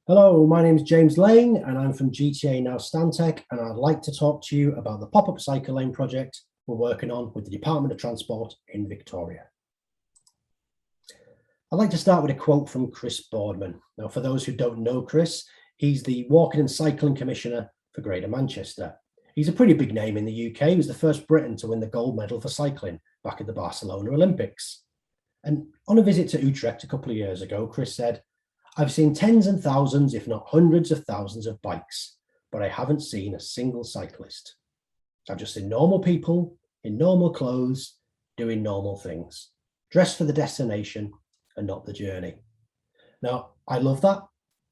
Hello, my name is James Lane and I'm from GTA Now Stantec, and I'd like to talk to you about the pop-up cycle lane project we're working on with the Department of Transport in Victoria. I'd like to start with a quote from Chris Boardman. Now, for those who don't know Chris, he's the Walking and Cycling Commissioner for Greater Manchester. He's a pretty big name in the UK. He was the first Briton to win the gold medal for cycling back at the Barcelona Olympics. And on a visit to Utrecht a couple of years ago, Chris said, "I've seen tens and thousands, if not hundreds of thousands of bikes, but I haven't seen a single cyclist. I've just seen normal people in normal clothes doing normal things, dressed for the destination and not the journey." Now, I love that,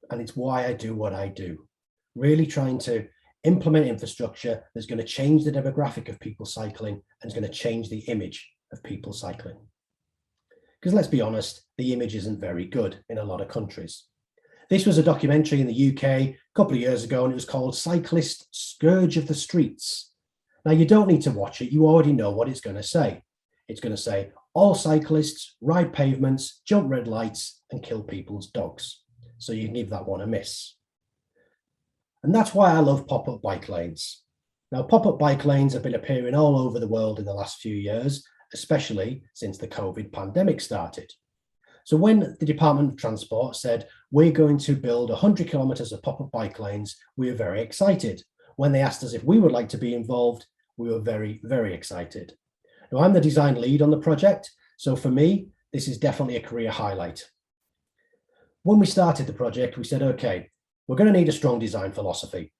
and it's why I do what I do, really trying to implement infrastructure that's going to change the demographic of people cycling and is going to change the image of people cycling. Because let's be honest, the image isn't very good in a lot of countries. This was a documentary in the UK a couple of years ago, and it was called Cyclist Scourge of the Streets. Now, you don't need to watch it. You already know what it's going to say. It's going to say, all cyclists ride pavements, jump red lights, and kill people's dogs. So you can give that one a miss. And that's why I love pop-up bike lanes. Now, pop-up bike lanes have been appearing all over the world in the last few years, especially since the COVID pandemic started. So when the Department of Transport said, we're going to build 100 kilometres of pop-up bike lanes, we were very excited. When they asked us if we would like to be involved, we were very, very excited. Now, I'm the design lead on the project, so for me, this is definitely a career highlight. When we started the project, we said, okay, we're going to need a strong design philosophy.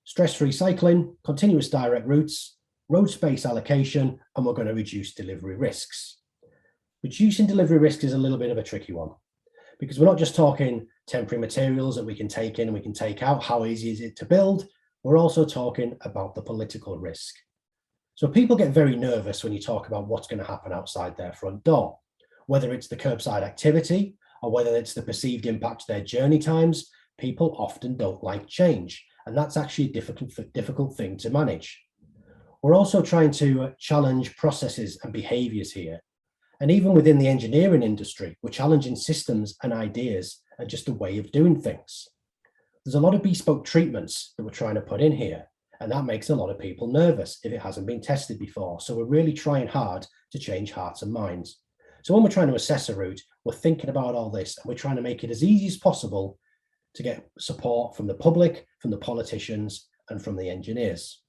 Stress-free cycling, continuous direct routes, road space allocation, and we're going to reduce delivery risks. Reducing delivery risk is a little bit of a tricky one, because we're not just talking temporary materials that we can take in and we can take out, how easy is it to build, we're also talking about the political risk. So people get very nervous when you talk about what's going to happen outside their front door, whether it's the curbside activity or whether it's the perceived impact to their journey times. People often don't like change, and that's actually a difficult thing to manage. We're also trying to challenge processes and behaviors here. And even within the engineering industry, we're challenging systems and ideas and just a way of doing things. There's a lot of bespoke treatments that we're trying to put in here, and that makes a lot of people nervous if it hasn't been tested before. So we're really trying hard to change hearts and minds. So when we're trying to assess a route, we're thinking about all this, and we're trying to make it as easy as possible to get support from the public, from the politicians, and from the engineers.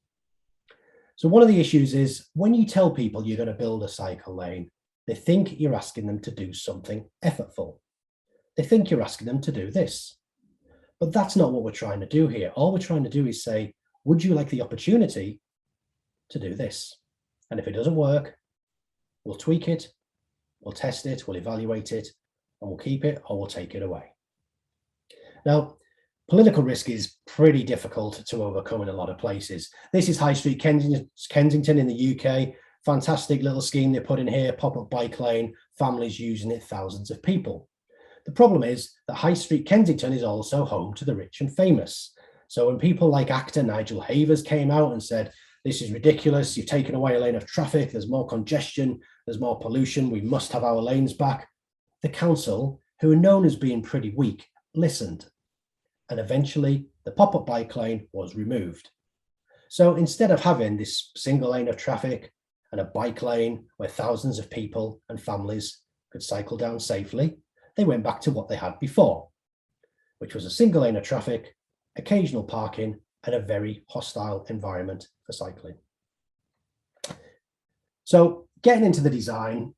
So one of the issues is when you tell people you're going to build a cycle lane, they think you're asking them to do something effortful. They think you're asking them to do this. But that's not what we're trying to do here. All we're trying to do is say, would you like the opportunity to do this? And if it doesn't work, we'll tweak it, we'll test it, we'll evaluate it, and we'll keep it or we'll take it away. Now, political risk is pretty difficult to overcome in a lot of places. This is High Street Kensington in the UK. Fantastic little scheme they put in here, pop-up bike lane, families using it, thousands of people. The problem is that High Street Kensington is also home to the rich and famous. So when people like actor Nigel Havers came out and said, this is ridiculous, you've taken away a lane of traffic, there's more congestion, there's more pollution, we must have our lanes back, the council, who are known as being pretty weak, listened. And eventually the pop-up bike lane was removed. So instead of having this single lane of traffic and a bike lane where thousands of people and families could cycle down safely, they went back to what they had before, which was a single lane of traffic, occasional parking, and a very hostile environment for cycling. So getting into the design,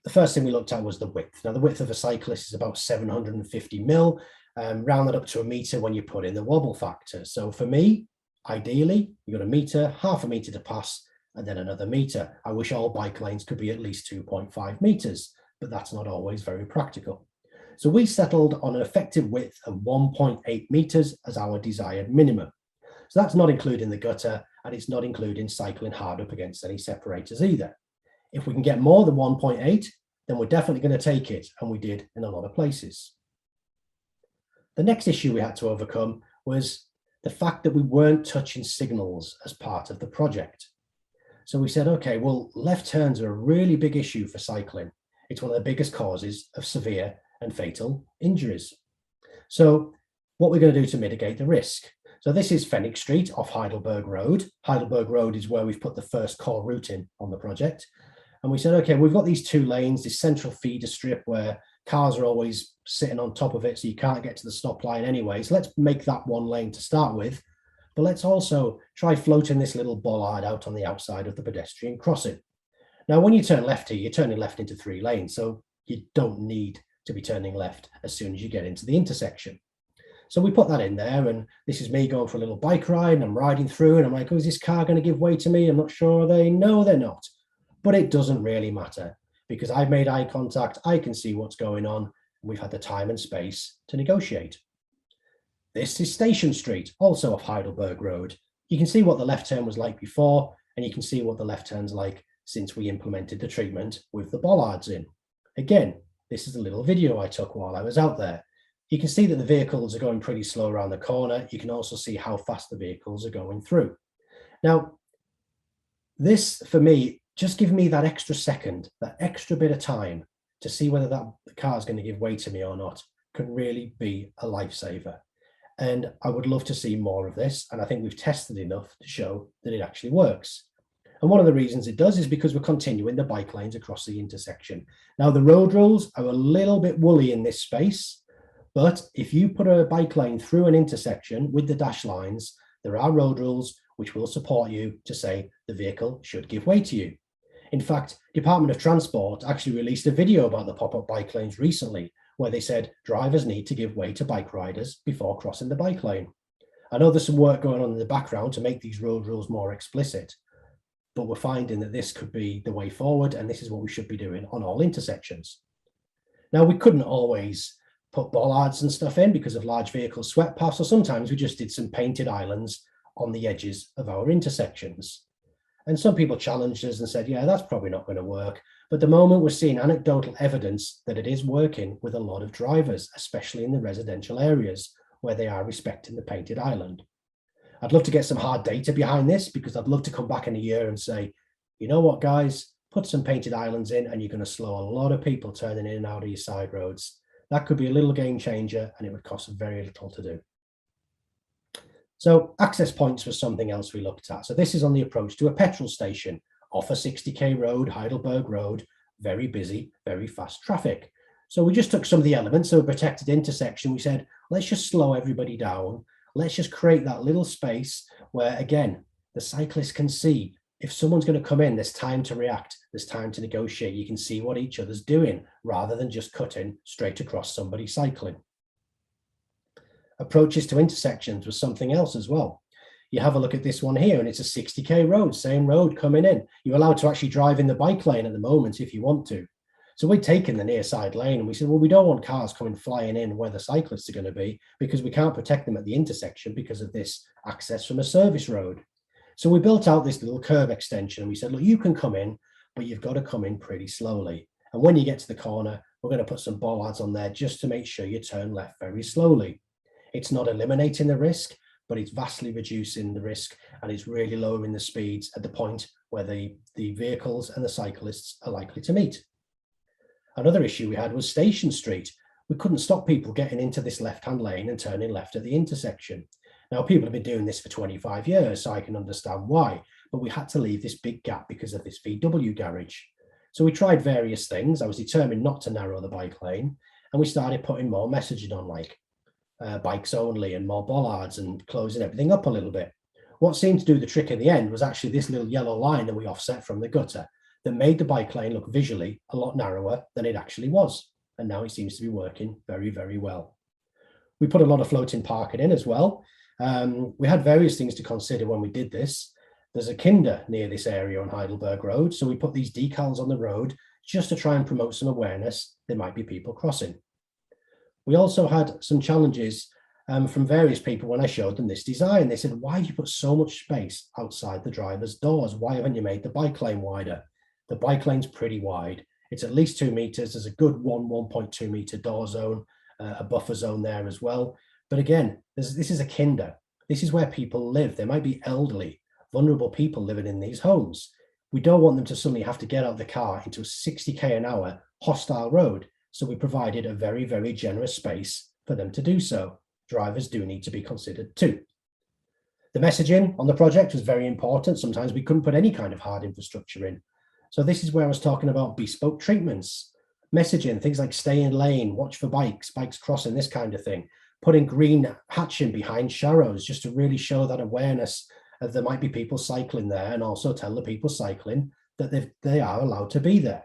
the first thing we looked at was the width. Now, the width of a cyclist is about 750 mil, round that up to a meter when you put in the wobble factor. So for me, ideally, you've got a meter, half a meter to pass, and then another meter. I wish all bike lanes could be at least 2.5 meters, but that's not always very practical. So we settled on an effective width of 1.8 meters as our desired minimum. So that's not including the gutter, and it's not including cycling hard up against any separators either. If we can get more than 1.8, then we're definitely going to take it, and we did in a lot of places. The next issue we had to overcome was the fact that we weren't touching signals as part of the project. So we said, okay, well, left turns are a really big issue for cycling. It's one of the biggest causes of severe and fatal injuries. So what we're going to do to mitigate the risk. So this is Fenwick Street off Heidelberg Road. Heidelberg Road is where we've put the first core route in on the project. And we said, okay, we've got these two lanes, this central feeder strip where cars are always sitting on top of it, so you can't get to the stop line anyway. So let's make that one lane to start with. But let's also try floating this little bollard out on the outside of the pedestrian crossing. Now, when you turn left here, you're turning left into 3 lanes. So you don't need to be turning left as soon as you get into the intersection. So we put that in there, and this is me going for a little bike ride, and I'm riding through, and I'm like, oh, is this car going to give way to me? I'm not sure. No, they're not. But it doesn't really matter because I've made eye contact. I can see what's going on. And we've had the time and space to negotiate. This is Station Street, also off Heidelberg Road. You can see what the left turn was like before, and you can see what the left turn's like since we implemented the treatment with the bollards in. Again, this is a little video I took while I was out there. You can see that the vehicles are going pretty slow around the corner. You can also see how fast the vehicles are going through. Now, this for me, just give me that extra second, that extra bit of time to see whether the car is going to give way to me or not, can really be a lifesaver. And I would love to see more of this. And I think we've tested enough to show that it actually works. And one of the reasons it does is because we're continuing the bike lanes across the intersection. Now, the road rules are a little bit woolly in this space, but if you put a bike lane through an intersection with the dash lines, there are road rules which will support you to say the vehicle should give way to you. In fact, Department of Transport actually released a video about the pop-up bike lanes recently, where they said drivers need to give way to bike riders before crossing the bike lane. I know there's some work going on in the background to make these road rules more explicit, but we're finding that this could be the way forward, and this is what we should be doing on all intersections. Now, we couldn't always put bollards and stuff in because of large vehicle swept paths, so sometimes we just did some painted islands on the edges of our intersections. And some people challenged us and said, yeah, that's probably not going to work. But the moment we're seeing anecdotal evidence that it is working with a lot of drivers, especially in the residential areas where they are respecting the painted island. I'd love to get some hard data behind this because I'd love to come back in a year and say, you know what, guys, put some painted islands in and you're going to slow a lot of people turning in and out of your side roads. That could be a little game changer and it would cost very little to do. So access points was something else we looked at. So this is on the approach to a petrol station off a 60k road, Heidelberg Road, very busy, very fast traffic. So we just took some of the elements of a protected intersection. We said, let's just slow everybody down. Let's just create that little space where, again, the cyclist can see if someone's going to come in, there's time to react, there's time to negotiate. You can see what each other's doing rather than just cutting straight across somebody cycling. Approaches to intersections was something else as well. You have a look at this one here and it's a 60k road, same road coming in. You're allowed to actually drive in the bike lane at the moment if you want to. So we'd taken the near side lane and we said, well, we don't want cars coming flying in where the cyclists are going to be because we can't protect them at the intersection because of this access from a service road. So we built out this little curb extension and we said, look, you can come in, but you've got to come in pretty slowly. And when you get to the corner, we're going to put some bollards on there just to make sure you turn left very slowly. It's not eliminating the risk, but it's vastly reducing the risk and it's really lowering the speeds at the point where the vehicles and the cyclists are likely to meet. Another issue we had was Station Street. We couldn't stop people getting into this left-hand lane and turning left at the intersection. Now, people have been doing this for 25 years, so I can understand why, but we had to leave this big gap because of this VW garage. So we tried various things. I was determined not to narrow the bike lane, and we started putting more messaging on, like bikes only and more bollards and closing everything up a little bit. What seemed to do the trick in the end was actually this little yellow line that we offset from the gutter that made the bike lane look visually a lot narrower than it actually was. And now it seems to be working very, very well. We put a lot of floating parking in as well. We had various things to consider when we did this. There's a kinder near this area on Heidelberg Road. So we put these decals on the road just to try and promote some awareness there might be people crossing. We also had some challenges from various people when I showed them this design. They said, why have you put so much space outside the driver's doors? Why haven't you made the bike lane wider? The bike lane's pretty wide. It's at least 2 meters. There's a good 1.2 meter door zone, a buffer zone there as well. But again, this is a kinder. This is where people live. There might be elderly, vulnerable people living in these homes. We don't want them to suddenly have to get out of the car into a 60k an hour hostile road. So we provided a very, very generous space for them to do so. drivers do need to be considered too. The messaging on the project was very important. Sometimes we couldn't put any kind of hard infrastructure in. So this is where I was talking about bespoke treatments, messaging, things like stay in lane, watch for bikes crossing, this kind of thing. Putting green hatching behind sharrows just to really show that awareness that there might be people cycling there, and also tell the people cycling that they are allowed to be there.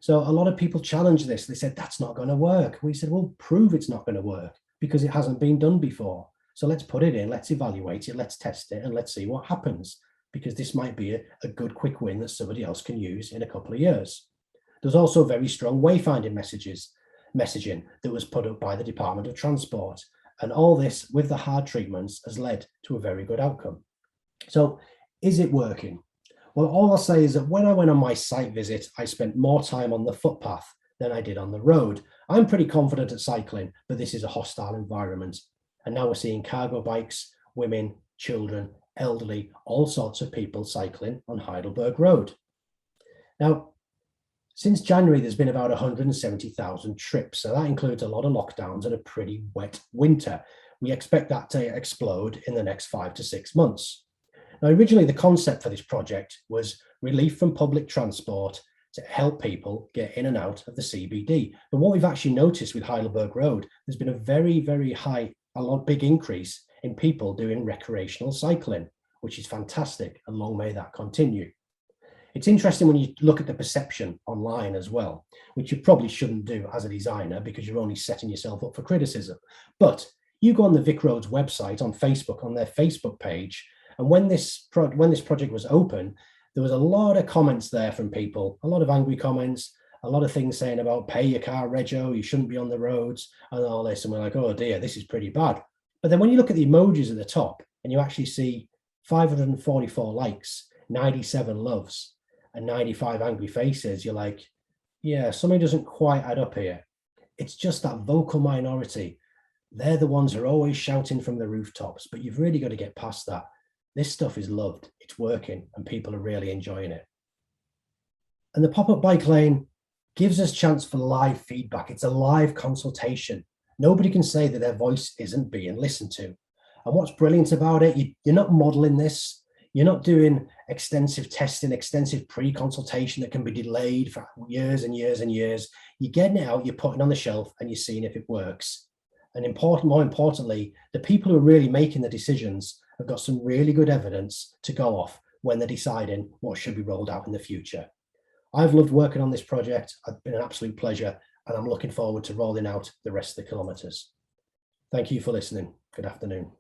So a lot of people challenged this. They said, that's not going to work. We said, well, prove it's not going to work because it hasn't been done before. So let's put it in, let's evaluate it, let's test it, and let's see what happens, because this might be a good quick win that somebody else can use in a couple of years. There's also very strong wayfinding messaging that was put up by the Department of Transport. And all this with the hard treatments has led to a very good outcome. So is it working? Well, all I'll say is that when I went on my site visit, I spent more time on the footpath than I did on the road. I'm pretty confident at cycling, but this is a hostile environment. And now we're seeing cargo bikes, women, children, elderly, all sorts of people cycling on Heidelberg Road. Now, since January, there's been about 170,000 trips. So that includes a lot of lockdowns and a pretty wet winter. We expect that to explode in the next 5 to 6 months. Now, originally, the concept for this project was relief from public transport to help people get in and out of the CBD. But what we've actually noticed with Heidelberg Road, there's been a very, very big increase in people doing recreational cycling, which is fantastic, and long may that continue. It's interesting when you look at the perception online as well, which you probably shouldn't do as a designer because you're only setting yourself up for criticism. But you go on the Vic Roads website on Facebook, on their Facebook page, and when this project was open, there was a lot of comments there from people, a lot of angry comments, a lot of things saying about pay your car rego, you shouldn't be on the roads and all this. And we're like, oh dear, this is pretty bad. But then when you look at the emojis at the top and you actually see 544 likes, 97 loves, and 95 angry faces, you're like, yeah, something doesn't quite add up here. It's just that vocal minority. They're the ones who are always shouting from the rooftops, but you've really got to get past that. This stuff is loved, it's working, and people are really enjoying it. And the pop-up bike lane gives us chance for live feedback. It's a live consultation. Nobody can say that their voice isn't being listened to. And what's brilliant about it, you're not modeling this. You're not doing extensive testing, extensive pre-consultation that can be delayed for years and years and years. You're getting it out, you're putting it on the shelf, and you're seeing if it works. And more importantly, the people who are really making the decisions have got some really good evidence to go off when they're deciding what should be rolled out in the future. I've loved working on this project. It's been an absolute pleasure, and I'm looking forward to rolling out the rest of the kilometers. Thank you for listening. Good afternoon.